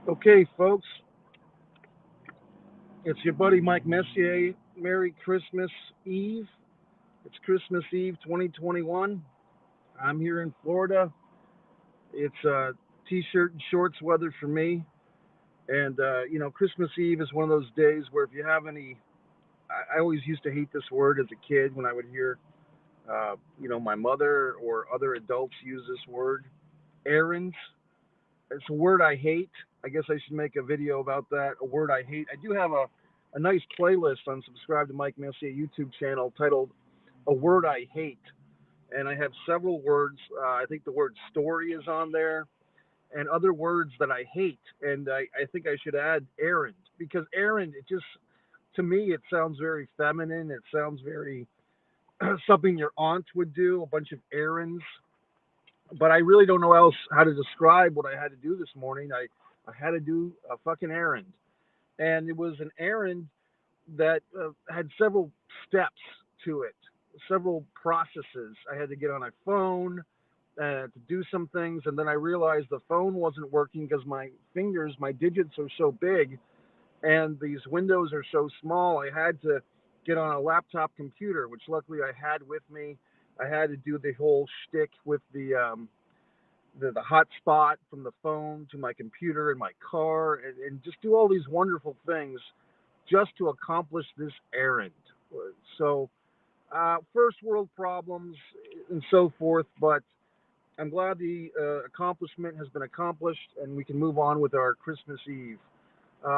Okay, folks, it's your buddy Mike Messier. Merry Christmas Eve. It's Christmas Eve 2021. I'm here in Florida. It's t-shirt and shorts weather for me. And, Christmas Eve is one of those days where if you have any, I always used to hate this word as a kid when I would hear, my mother or other adults use this word, errands. It's a word I hate. I guess I should make a video about that. A word I hate. I do have a nice playlist on Subscribe to Mike Messier YouTube channel titled "A Word I Hate," and I have several words. I think the word "story" is on there, and other words that I hate. And I think I should add "errand" because errand, it just to me it sounds very feminine. It sounds very something your aunt would do. A bunch of errands, but I really don't know else how to describe what I had to do this morning. I had to do a fucking errand, and it was an errand that had several steps to it, several processes. I had to get on a phone to do some things, and then I realized the phone wasn't working because my fingers, my digits are so big, and these windows are so small. I had to get on a laptop computer, which luckily I had with me. I had to do the whole shtick with the hotspot from the phone to my computer in my car, and just do all these wonderful things just to accomplish this errand. So, first world problems and so forth, but I'm glad the accomplishment has been accomplished and we can move on with our Christmas Eve.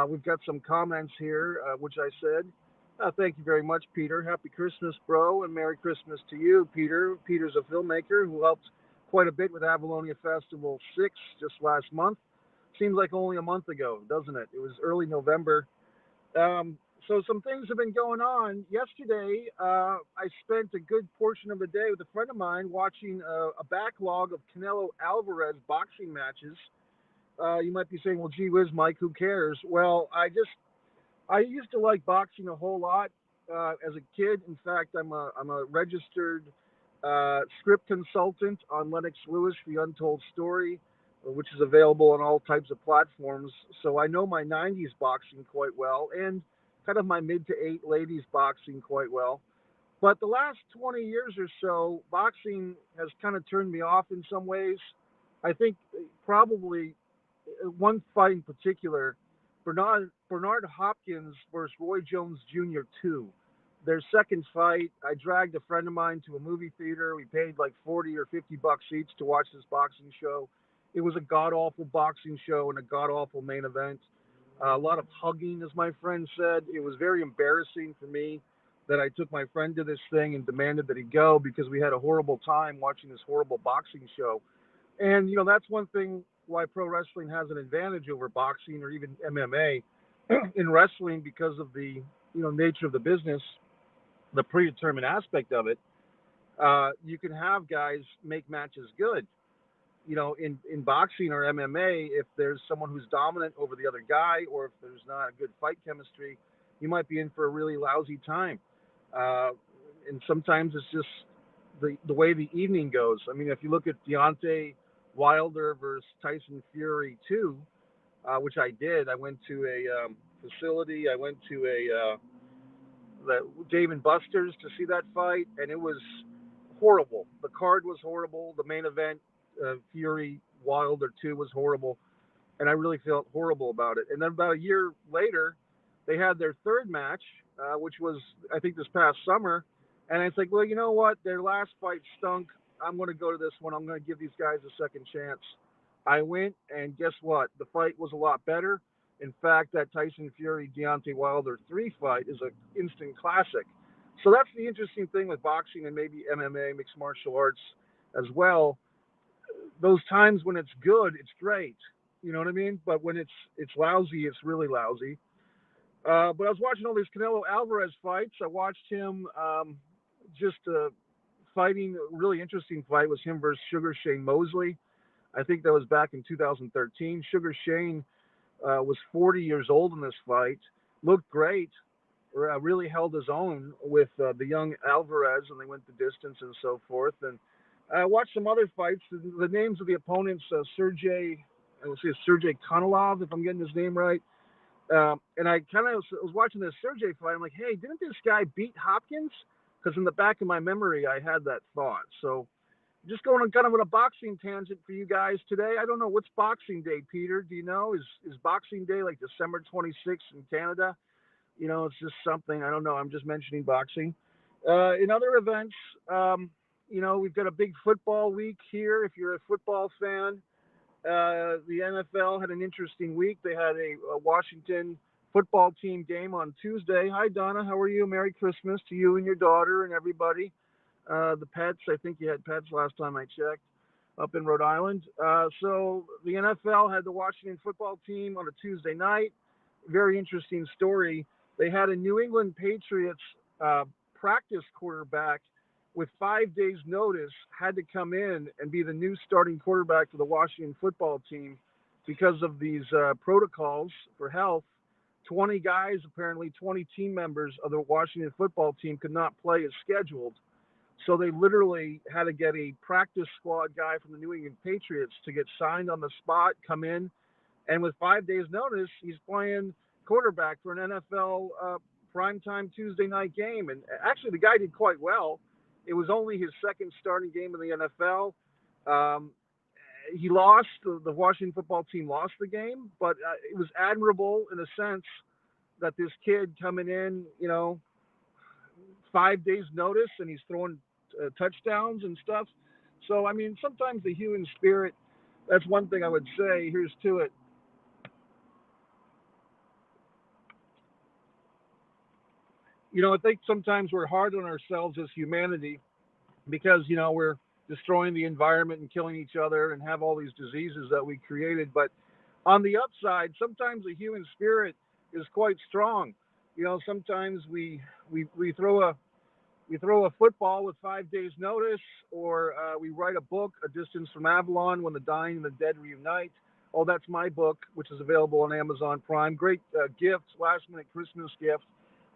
We've got some comments here, which I said. Thank you very much, Peter. Happy Christmas, bro, and Merry Christmas to you, Peter. Peter's a filmmaker who helped quite a bit with Avalonia Festival 6 just last month. Seems like only a month ago, doesn't it? It was early November. So some things have been going on. Yesterday, I spent a good portion of the day with a friend of mine watching a backlog of Canelo Alvarez boxing matches. You might be saying, "Well, gee whiz, Mike, who cares?" Well, I used to like boxing a whole lot as a kid. In fact, I'm a registered script consultant on Lennox Lewis, The Untold Story, which is available on all types of platforms. So I know my 90s boxing quite well and kind of my mid to eight ladies boxing quite well. But the last 20 years or so, boxing has kind of turned me off in some ways. I think probably one fight in particular, Bernard Hopkins versus Roy Jones Jr. 2. Their second fight, I dragged a friend of mine to a movie theater. We paid like 40 or 50 bucks each to watch this boxing show. It was a god awful boxing show and a god awful main event. A lot of hugging, as my friend said. It was very embarrassing for me that I took my friend to this thing and demanded that he go because we had a horrible time watching this horrible boxing show. And that's one thing why pro wrestling has an advantage over boxing or even MMA in wrestling because of the nature of the business, the predetermined aspect of it. You can have guys make matches good. In boxing or MMA, if there's someone who's dominant over the other guy, or if there's not a good fight chemistry, you might be in for a really lousy time. Uh, and sometimes it's just the way the evening goes. I mean, if you look at Deontay Wilder versus Tyson Fury 2, which I did, I went to a facility. I went to the Dave and Buster's to see that fight, and it was horrible. The card was horrible. The main event, Fury Wilder 2, was horrible, and I really felt horrible about it. And then about a year later, they had their third match, which was I think this past summer, and it's like, well, you know what? Their last fight stunk. I'm going to go to this one. I'm going to give these guys a second chance. I went, and guess what? The fight was a lot better. In fact, that Tyson Fury Deontay Wilder 3 fight is an instant classic. So that's the interesting thing with boxing and maybe MMA, mixed martial arts as well. Those times when it's good, it's great. You know what I mean? But when it's lousy, it's really lousy. But I was watching all these Canelo Alvarez fights. I watched him just fighting. A really interesting fight was him versus Sugar Shane Mosley. I think that was back in 2013. Sugar Shane was 40 years old in this fight. Looked great. Really held his own with the young Alvarez, and they went the distance and so forth. And I watched some other fights. The names of the opponents: Sergey. I would say Sergey Konolov, if I'm getting his name right. And I kind of was watching this Sergey fight. I'm like, hey, didn't this guy beat Hopkins? Because in the back of my memory, I had that thought. So just going on kind of on a boxing tangent for you guys today. I don't know, what's Boxing Day, Peter? Do you know? Is Boxing Day like December 26th in Canada? It's just something. I don't know. I'm just mentioning boxing. In other events, we've got a big football week here. If you're a football fan, the NFL had an interesting week. They had a Washington football team game on Tuesday. Hi, Donna. How are you? Merry Christmas to you and your daughter and everybody. The pets. I think you had pets last time I checked up in Rhode Island. So the NFL had the Washington football team on a Tuesday night. Very interesting story. They had a New England Patriots practice quarterback with 5 days notice had to come in and be the new starting quarterback for the Washington football team because of these protocols for health. 20 guys, apparently 20 team members of the Washington football team could not play as scheduled. So they literally had to get a practice squad guy from the New England Patriots to get signed on the spot, come in, and with 5 days notice, he's playing quarterback for an NFL primetime Tuesday night game. And actually, the guy did quite well. It was only his second starting game in the NFL. He lost. The Washington football team lost the game, but it was admirable in a sense that this kid coming in, 5 days notice, and he's throwing touchdowns and stuff. So, I mean, sometimes the human spirit, that's one thing I would say. Here's to it. I think sometimes we're hard on ourselves as humanity because, we're destroying the environment and killing each other and have all these diseases that we created. But on the upside, sometimes the human spirit is quite strong. Sometimes we throw a football with 5 days notice, or we write a book, A Distance from Avalon, When the Dying and the Dead Reunite. Oh, that's my book, which is available on Amazon Prime. Great gift, last minute Christmas gift.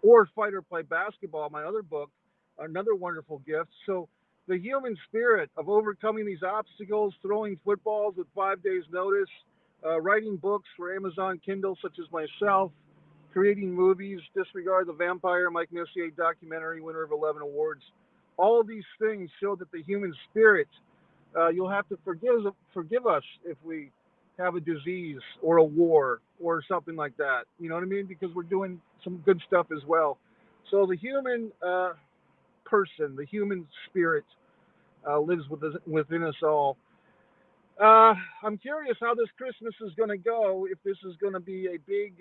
Or Fight or Play Basketball, my other book, another wonderful gift. So the human spirit of overcoming these obstacles, throwing footballs with 5 days notice, writing books for Amazon Kindle, such as myself, creating movies, Disregard the Vampire, Mike Messier documentary, winner of 11 awards. All of these things show that the human spirit, you'll have to forgive us if we have a disease or a war or something like that. You know what I mean? Because we're doing some good stuff as well. So the human person, the human spirit lives within us all. I'm curious how this Christmas is going to go. If this is going to be a big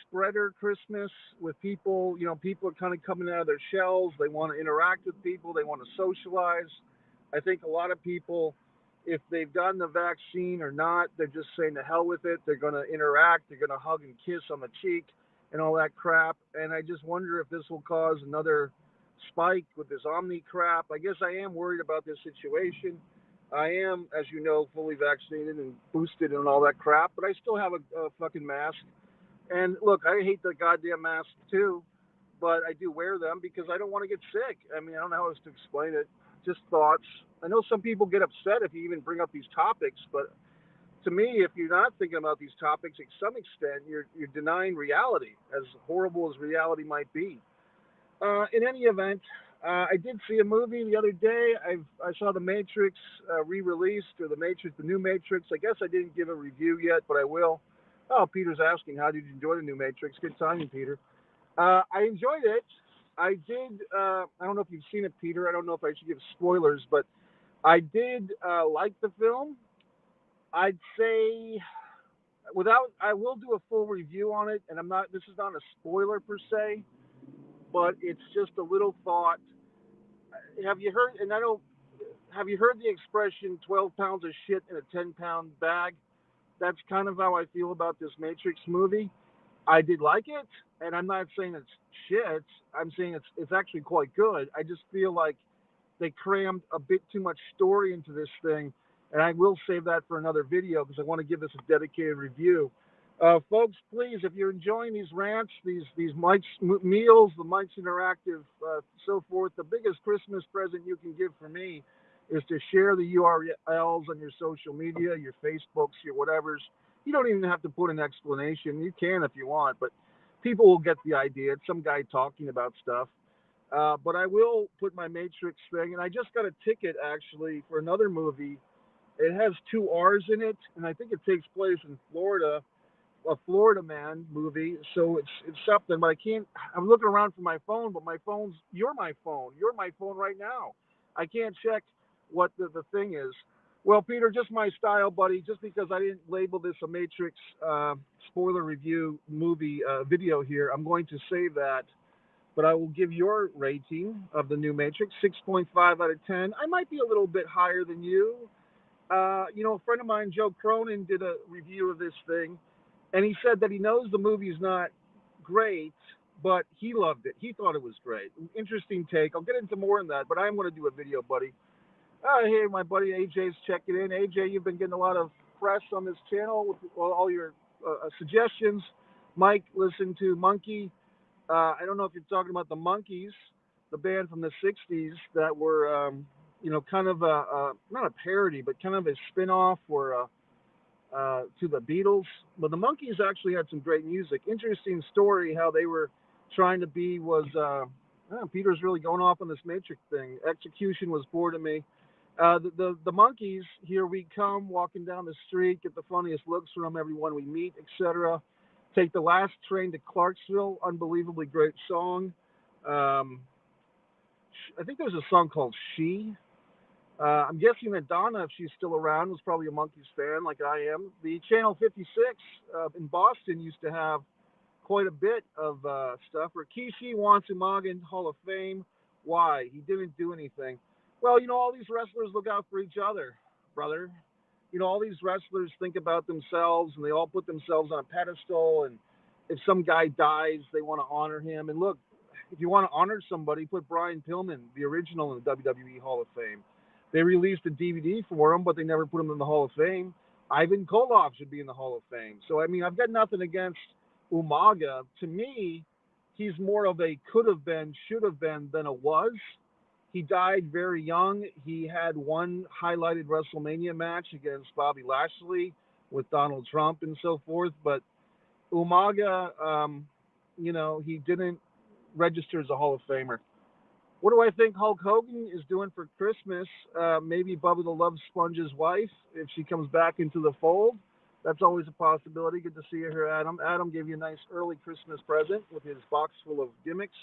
spreader Christmas with people, people are kind of coming out of their shells. They want to interact with people. They want to socialize. I think a lot of people, if they've gotten the vaccine or not, they're just saying to hell with it. They're going to interact. They're going to hug and kiss on the cheek and all that crap. And I just wonder if this will cause another spike with this Omni crap. I guess I am worried about this situation. I am, as you know, fully vaccinated and boosted and all that crap, but I still have a fucking mask. And look, I hate the goddamn masks too, but I do wear them because I don't want to get sick. I mean, I don't know how else to explain it. Just thoughts. I know some people get upset if you even bring up these topics, but to me, if you're not thinking about these topics to some extent, you're denying reality, as horrible as reality might be. In any event, I did see a movie the other day. I saw The Matrix re-released, or the new Matrix. I guess I didn't give a review yet, but I will. Oh, Peter's asking, how did you enjoy the new Matrix? Good timing, Peter. I enjoyed it. I did. I don't know if you've seen it, Peter. I don't know if I should give spoilers, but I did like the film. I'd say I will do a full review on it, and this is not a spoiler per se, but it's just a little thought. Have you heard, have you heard the expression 12 pounds of shit in a 10-pound bag? That's kind of how I feel about this Matrix movie. I did like it, and I'm not saying it's shit. I'm saying it's actually quite good. I just feel like they crammed a bit too much story into this thing, and I will save that for another video because I want to give this a dedicated review. Folks, please, if you're enjoying these rants, these Mike's meals, the Mike's Interactive, so forth, the biggest Christmas present you can give for me is to share the URLs on your social media, your Facebooks, your whatevers. You don't even have to put an explanation. You can if you want, but people will get the idea. It's some guy talking about stuff. But I will put my Matrix thing, and I just got a ticket actually for another movie. It has two R's in it, and I think it takes place in Florida, a Florida Man movie. So it's something, but I can't. I'm looking around for my phone, but my phone's you're my phone. You're my phone right now. I can't check what the thing is. Well, Peter, just my style, buddy. Just because I didn't label this a Matrix spoiler review movie video here, I'm going to save that. But I will give your rating of the new Matrix 6.5 out of 10. I might be a little bit higher than you. A friend of mine, Joe Cronin, did a review of this thing, and he said that he knows the movie's not great, but he loved it. He thought it was great. Interesting take. I'll get into more on that, but I am going to do a video, buddy. Hey, my buddy AJ's checking in. AJ, you've been getting a lot of press on this channel with all your suggestions. Mike, listen to Monkey. I don't know if you're talking about the Monkees, the band from the 60s that were, kind of not a parody, but kind of a spin-off or to the Beatles. But the Monkees actually had some great music. Interesting story how they were trying to be Peter's really going off on this Matrix thing. Execution was bored of me. The Monkees, Here We Come, walking down the street, get the funniest looks from everyone we meet, etc. Take the Last Train to Clarksville, unbelievably great song. I think there's a song called She. I'm guessing that Donna, if she's still around, was probably a Monkees fan like I am. The Channel 56 in Boston used to have quite a bit of stuff. Rikishi wants Umaga in Hall of Fame. Why? He didn't do anything. Well, all these wrestlers look out for each other, brother. All these wrestlers think about themselves, and they all put themselves on a pedestal, and if some guy dies, they want to honor him. And look, if you want to honor somebody, put Brian Pillman, the original, in the WWE Hall of Fame. They released a DVD for him, but they never put him in the Hall of Fame. Ivan Koloff should be in the Hall of Fame. So, I've got nothing against Umaga. To me, he's more of a could have been, should have been than a was. He died very young. He had one highlighted WrestleMania match against Bobby Lashley with Donald Trump and so forth. But Umaga, he didn't register as a Hall of Famer. What do I think Hulk Hogan is doing for Christmas? Maybe Bubba the Love Sponge's wife, if she comes back into the fold. That's always a possibility. Good to see you here, Adam. Adam gave you a nice early Christmas present with his box full of gimmicks.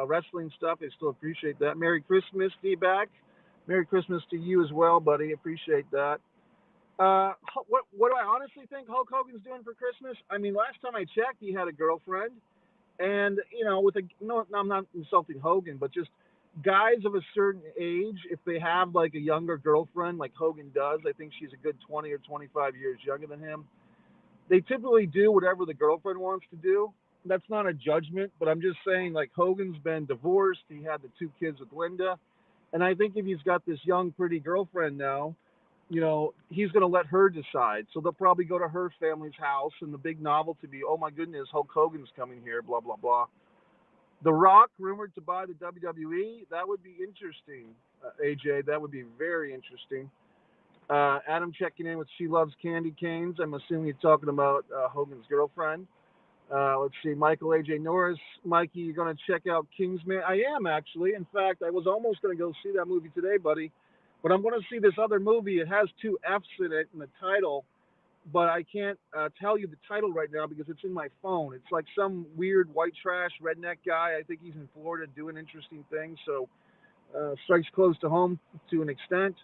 Wrestling stuff. I still appreciate that. Merry Christmas, D-Back. Merry Christmas to you as well, buddy. Appreciate that. What do I honestly think Hulk Hogan's doing for Christmas? Last time I checked, he had a girlfriend. And, I'm not insulting Hogan, but just guys of a certain age, if they have like a younger girlfriend like Hogan does, I think she's a good 20 or 25 years younger than him, they typically do whatever the girlfriend wants to do. That's not a judgment, but I'm just saying, like, Hogan's been divorced. He had the 2 kids with Linda. And I think if he's got this young, pretty girlfriend now, he's going to let her decide. So they'll probably go to her family's house, and the big novelty be, oh, my goodness, Hulk Hogan's coming here, blah, blah, blah. The Rock rumored to buy the WWE. That would be interesting, AJ. That would be very interesting. Adam checking in with She Loves Candy Canes. I'm assuming you're talking about Hogan's girlfriend. Let's see, Michael AJ Norris. Mikey, you're going to check out Kingsman? I am, actually. In fact, I was almost going to go see that movie today, buddy. But I'm going to see this other movie. It has 2 F's in it in the title, but I can't tell you the title right now because it's in my phone. It's like some weird white trash redneck guy. I think he's in Florida doing interesting things, so strikes close to home to an extent.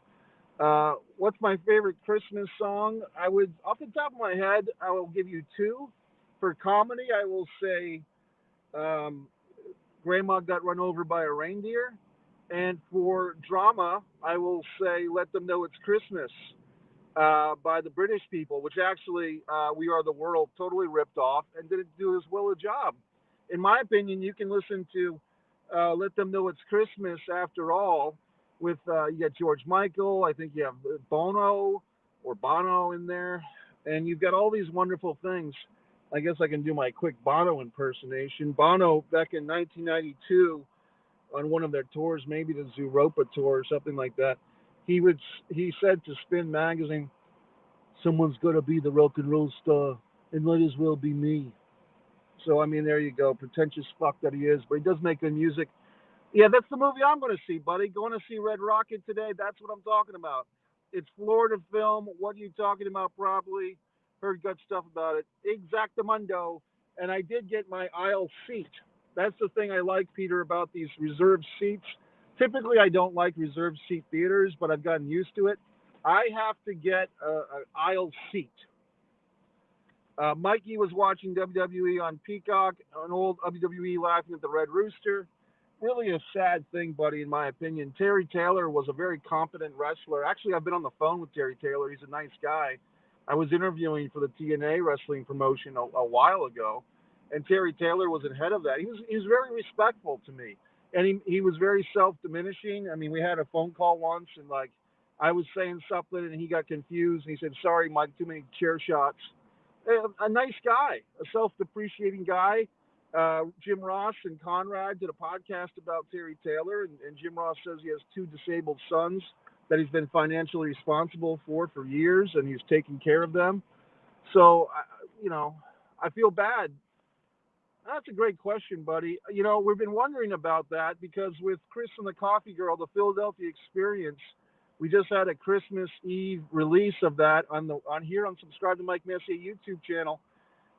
What's my favorite Christmas song? I would, off the top of my head, I will give you 2. For comedy, I will say Grandma Got Run Over by a Reindeer. And for drama, I will say Let Them Know It's Christmas by the British people, which actually We Are the World totally ripped off and didn't do as well a job. In my opinion, you can listen to Let Them Know It's Christmas after all with, you got George Michael, I think you have Bono in there, and you've got all these wonderful things. I guess I can do my quick Bono impersonation. Bono, back in 1992, on one of their tours, maybe the Zooropa tour or something like that, he would he said to Spin Magazine, "Someone's got to be the rock and roll star, and might as well be me." So I mean, there you go, pretentious fuck that he is, but he does make good music. Yeah, that's the movie I'm going to see, buddy. Going to see Red Rocket today. That's what I'm talking about. It's Florida film. What are you talking about? Probably heard good stuff about it. Exactamundo. And I did get my aisle seat. That's the thing I like, Peter, about these reserved seats. Typically, I don't like reserved seat theaters, but I've gotten used to it. I have to get an aisle seat. Mikey was watching WWE on Peacock, an old WWE laughing at the Red Rooster. Really a sad thing, buddy, in my opinion. Terry Taylor was a very competent wrestler. Actually, I've been on the phone with Terry Taylor. He's a nice guy. I was interviewing for the TNA wrestling promotion a while ago, and Terry Taylor was ahead of that. He was very respectful to me, and he was very self-diminishing. I mean, we had a phone call once, and like I was saying something, and he got confused, and he said, "Sorry, Mike, too many chair shots." A nice guy, a self-depreciating guy. Jim Ross and Conrad did a podcast about Terry Taylor, and Jim Ross says he has two disabled sons that he's been financially responsible for years, and he's taking care of them. So, I feel bad. That's a great question, buddy. We've been wondering about that because with Chris and the Coffee Girl, the Philadelphia Experience, we just had a Christmas Eve release of that on here on Subscribe to Mike Messier YouTube channel.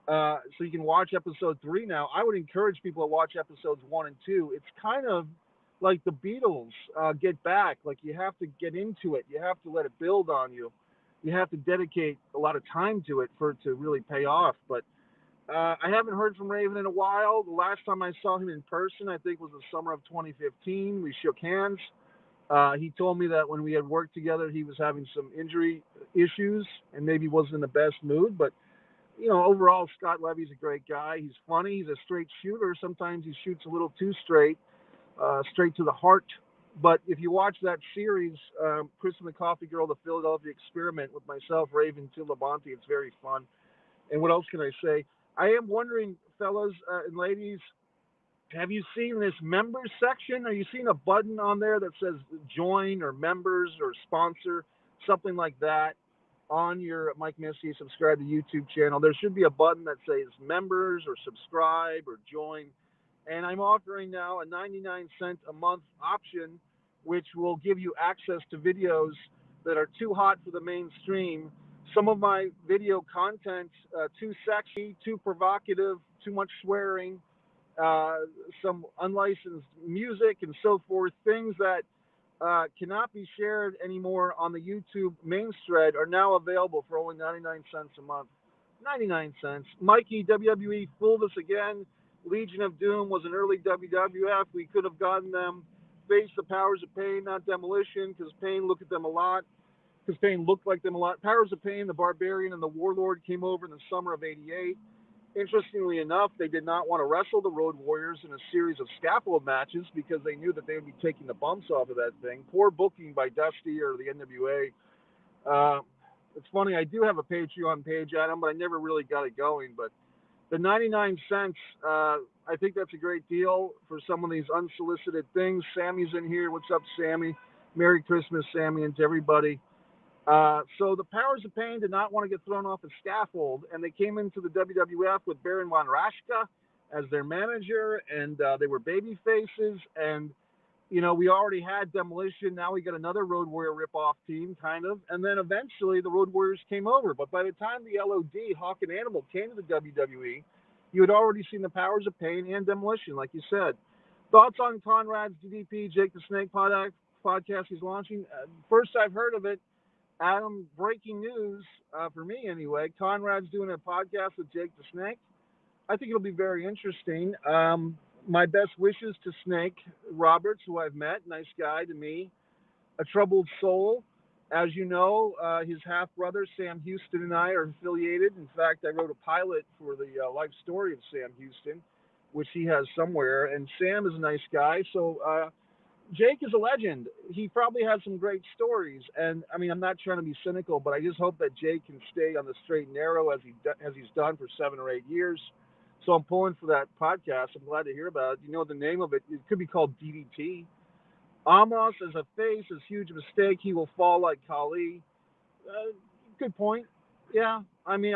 So you can watch episode 3 now. I would encourage people to watch episodes 1 and 2. It's kind of like the Beatles, Get Back. Like you have to get into it. You have to let it build on you. You have to dedicate a lot of time to it for it to really pay off. But I haven't heard from Raven in a while. The last time I saw him in person, I think, was the summer of 2015. We shook hands. He told me that when we had worked together, he was having some injury issues and maybe wasn't in the best mood. But overall, Scott Levy's a great guy. He's funny. He's a straight shooter. Sometimes he shoots a little too straight, straight to the heart. But if you watch that series, Chris and the Coffee Girl, the Philadelphia Experiment, with myself, Raven, Tim Labonte, it's very fun. And what else can I say? I am wondering, fellas and ladies, have you seen this members section? Are you seeing a button on there that says join or members or sponsor, something like that? On your Mike Messier Subscribe to YouTube channel, there should be a button that says members or subscribe or join. And I'm offering now a 99-cent a month option, which will give you access to videos that are too hot for the mainstream. Some of my video content, too sexy, too provocative, too much swearing, some unlicensed music and so forth, things that cannot be shared anymore on the YouTube main thread are now available for only 99 cents a month. 99 cents. Mikey, WWE fooled us again. Legion of Doom was an early WWF. We could have gotten them. Face the Powers of Pain, not Demolition, because Pain looked at them a lot. Because Pain looked like them a lot. Powers of Pain, the Barbarian, and the Warlord came over in the summer of '88. Interestingly enough, they did not want to wrestle the Road Warriors in a series of scaffold matches because they knew that they would be taking the bumps off of that thing. Poor booking by Dusty or the NWA. It's funny, I do have a Patreon page, Adam, but I never really got it going. But the 99 cents, I think that's a great deal for some of these unsolicited things. Sammy's in here. What's up, Sammy? Merry Christmas, Sammy, and to everybody. So the Powers of Pain did not want to get thrown off a scaffold, and they came into the WWF with Baron von Raschke as their manager, and they were baby faces. And we already had Demolition. Now we got another Road Warrior ripoff team, kind of. And then eventually the Road Warriors came over. But by the time the LOD, Hawk and Animal, came to the WWE, you had already seen the Powers of Pain and Demolition, like you said. Thoughts on Conrad's DDP, Jake the Snake podcast he's launching? First I've heard of it. Adam, breaking news, for me anyway, Conrad's doing a podcast with Jake the Snake. I think it'll be very interesting. My best wishes to Snake Roberts, who I've met, nice guy to me, a troubled soul. As you know, his half-brother, Sam Houston, and I are affiliated. In fact, I wrote a pilot for the life story of Sam Houston, which he has somewhere, and Sam is a nice guy, so Jake is a legend. He probably has some great stories, and I mean, I'm not trying to be cynical, but I just hope that Jake can stay on the straight and narrow as he's done for 7 or 8 years. So I'm pulling for that podcast. I'm glad to hear about it. You know the name of it? It could be called DDT. Amos as a face is a huge mistake. He will fall like Kali. Good point. Yeah, I mean,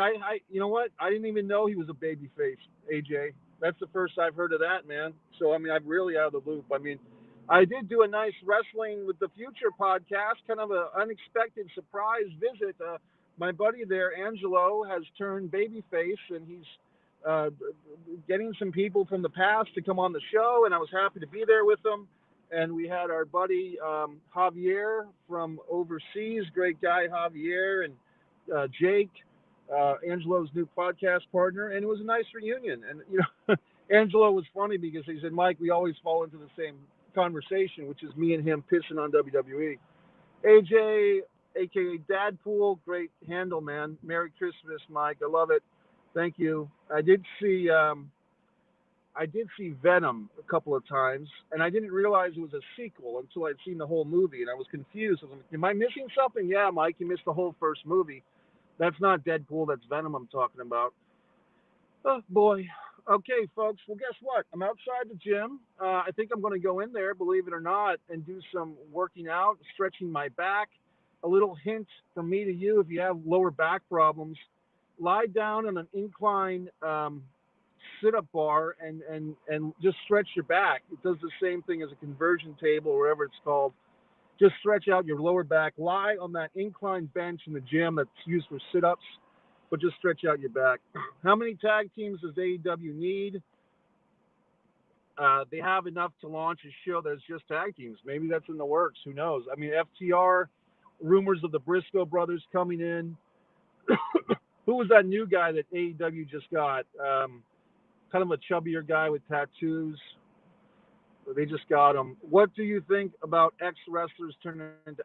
you know what? I didn't even know he was a baby face, AJ. That's the first I've heard of that, man. So, I mean, I'm really out of the loop. I mean, I did do a nice Wrestling with the Future podcast, kind of an unexpected surprise visit. My buddy there, Angelo, has turned babyface, and he's uh, getting some people from the past to come on the show, and I was happy to be there with them. And we had our buddy Javier from overseas, great guy Javier, and Jake, Angelo's new podcast partner, and it was a nice reunion. And Angelo was funny because he said, "Mike, we always fall into the same conversation, which is me and him pissing on WWE." AJ, aka Dadpool, great handle, man. Merry Christmas, Mike. I love it. Thank you. I did see Venom a couple of times, and I didn't realize it was a sequel until I'd seen the whole movie, and I was confused. I was like, "Am I missing something?" Yeah, Mike, you missed the whole first movie. That's not Deadpool. That's Venom I'm talking about. Oh boy. Okay, folks. Well, guess what? I'm outside the gym. I think I'm going to go in there, believe it or not, and do some working out, stretching my back. A little hint from me to you: if you have lower back problems, lie down on an incline sit-up bar and just stretch your back. It does the same thing as a conversion table or whatever it's called. Just stretch out your lower back. Lie on that incline bench in the gym that's used for sit-ups, but just stretch out your back. How many tag teams does AEW need? They have enough to launch a show that's just tag teams. Maybe that's in the works. Who knows? I mean, FTR, rumors of the Briscoe brothers coming in. Who was that new guy that AEW just got? Kind of a chubbier guy with tattoos. They just got him. What do you think about ex-wrestlers turning into